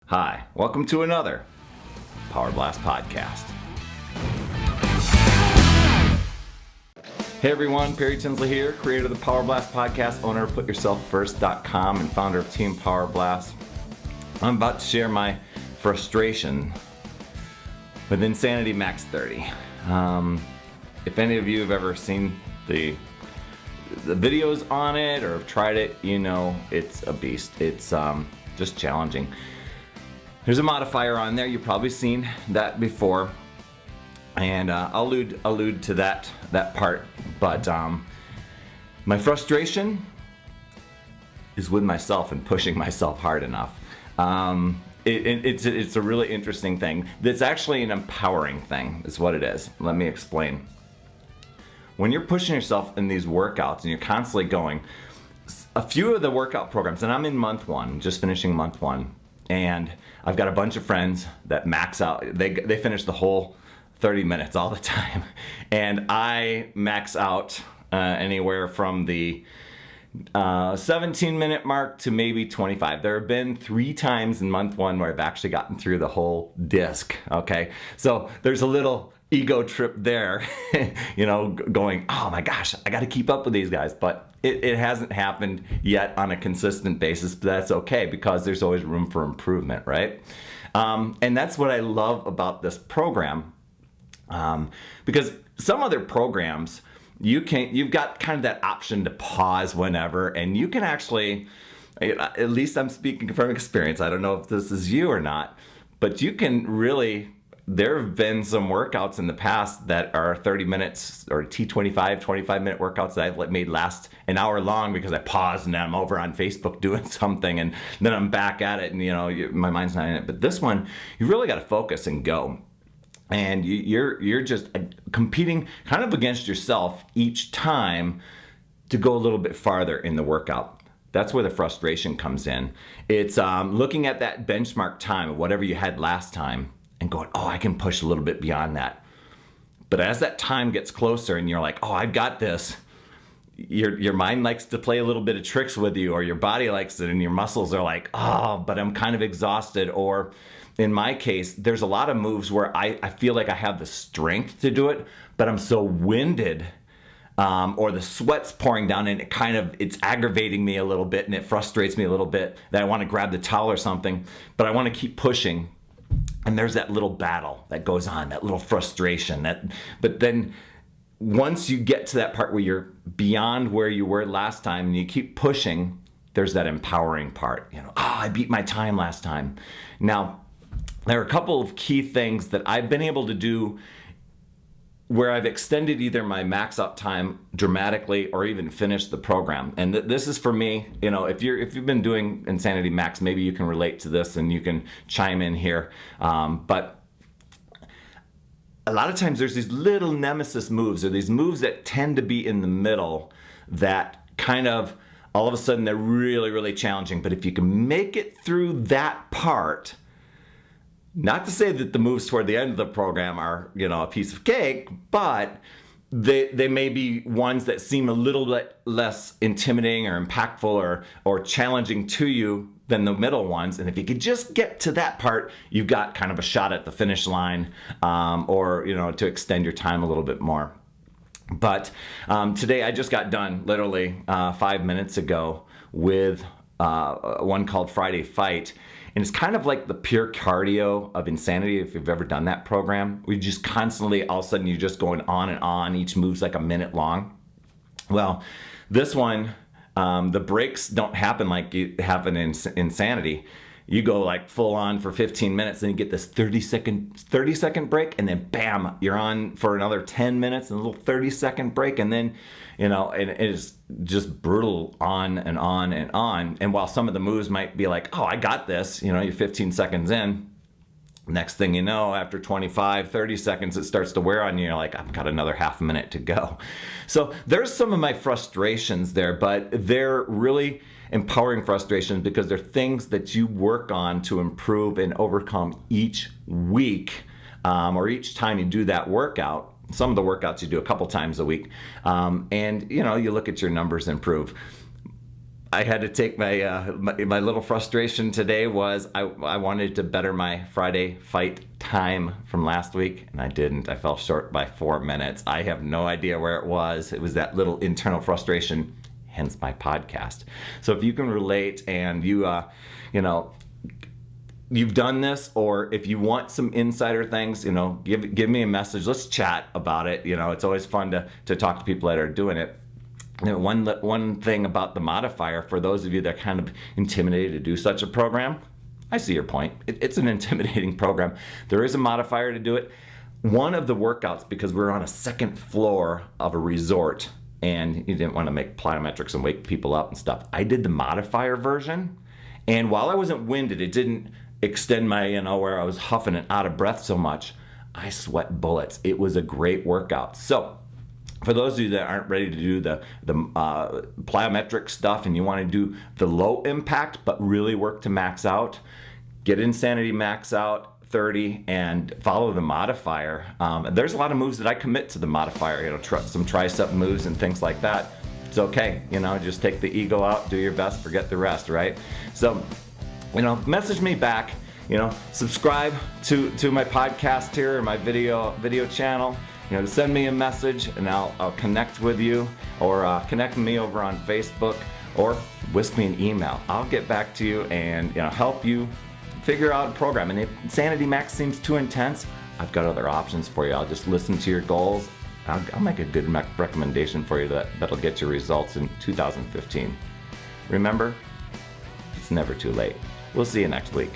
Hi, welcome to another Power Blast podcast. Hey everyone, Perry Tinsley here, creator of the Power Blast podcast, owner of PutYourselfFirst.com, and founder of Team Power Blast. I'm about to share my frustration with Insanity Max 30. If any of you have ever seen the videos on it or have tried it, you know it's a beast. It's just challenging. There's a modifier on there. You've probably seen that before, and I'll allude to that part. But my frustration is with myself and pushing myself hard enough. It's a really interesting thing. It's actually an empowering thing, is what it is. Let me explain. When you're pushing yourself in these workouts and you're constantly going, a few of the workout programs, and I'm in month one, just finishing month one, and I've got a bunch of friends that max out. They finish the whole 30 minutes all the time, and I max out anywhere from the 17-minute mark to maybe 25. There have been 3 times in month one where I've actually gotten through the whole disc. Okay, so there's a little ego trip there, you know, going, oh my gosh, I got to keep up with these guys, but it hasn't happened yet on a consistent basis. But that's okay, because there's always room for improvement, right? And that's what I love about this program, because some other programs, you've got kind of that option to pause whenever, and you can actually, at least I'm speaking from experience, I don't know if this is you or not, but you can really, there have been some workouts in the past that are 30 minutes or T25, 25-minute workouts that I've made last an hour long because I paused and I'm over on Facebook doing something, and then I'm back at it, and you know, my mind's not in it. But this one, you really got to focus and go. And you're just competing kind of against yourself each time to go a little bit farther in the workout. That's where the frustration comes in. It's looking at that benchmark time of whatever you had last time and going, oh, I can push a little bit beyond that. But as that time gets closer and you're like, oh, I've got this, your mind likes to play a little bit of tricks with you, or your body likes it, and your muscles are like, oh, but I'm kind of exhausted. Or in my case, there's a lot of moves where I feel like I have the strength to do it, but I'm so winded, or the sweat's pouring down, and it's aggravating me a little bit, and it frustrates me a little bit that I want to grab the towel or something, but I want to keep pushing. And there's that little battle that goes on, that little frustration. But then once you get to that part where you're beyond where you were last time and you keep pushing, there's that empowering part. You know, I beat my time last time. Now, there are a couple of key things that I've been able to do where I've extended either my max out time dramatically or even finished the program. And this is for me, you know, if you've been doing Insanity Max, maybe you can relate to this and you can chime in here. But a lot of times there's these little nemesis moves, or these moves that tend to be in the middle that kind of, all of a sudden they're really, really challenging. But if you can make it through that part, not to say that the moves toward the end of the program are, you know, a piece of cake, but they may be ones that seem a little bit less intimidating or impactful or challenging to you than the middle ones. And if you could just get to that part, you've got kind of a shot at the finish line, or, you know, to extend your time a little bit more. But today I just got done literally 5 minutes ago with one called Friday Fight. And it's kind of like the pure cardio of Insanity, if you've ever done that program. We just constantly, all of a sudden, you're just going on and on. Each move's like a minute long. Well, this one, the breaks don't happen like you happen in Insanity. You go like full on for 15 minutes, then you get this 30-second break, and then bam, you're on for another 10 minutes and a little 30-second break, and then, you know, and it is just brutal on and on and on. And while some of the moves might be like, oh, I got this, you know, you're 15 seconds in, next thing you know, after 25, 30 seconds, it starts to wear on you. You're like, I've got another half a minute to go. So there's some of my frustrations there, but they're really empowering frustrations because they're things that you work on to improve and overcome each week, or each time you do that workout. Some of the workouts you do a couple times a week, and you know, you look at your numbers improve. I had to take my little frustration today was I wanted to better my Friday fight time from last week, and I didn't. I fell short by 4 minutes. I have no idea where it was. It was that little internal frustration, hence my podcast. So if you can relate and you've done this, or if you want some insider things, give me a message. Let's chat about it. It's always fun to talk to people that are doing it. One thing about the modifier, for those of you that are kind of intimidated to do such a program, I see your point. It's an intimidating program. There is a modifier to do it. One of the workouts, because we're on a second floor of a resort and you didn't want to make plyometrics and wake people up and stuff, I did the modifier version. And while I wasn't winded, it didn't extend my, where I was huffing and out of breath so much. I sweat bullets. It was a great workout. So for those of you that aren't ready to do the plyometric stuff and you want to do the low impact but really work to max out, get Insanity Max Out 30 and follow the modifier. There's a lot of moves that I commit to the modifier, some tricep moves and things like that. It's okay, just take the ego out, do your best, forget the rest, right? So, message me back, subscribe to my podcast here, or my video channel. Send me a message and I'll connect with you, or connect with me over on Facebook, or whisk me an email. I'll get back to you and help you figure out a program. And if Insanity Max seems too intense, I've got other options for you. I'll just listen to your goals. I'll make a good recommendation for you that'll get you results in 2015. Remember, it's never too late. We'll see you next week.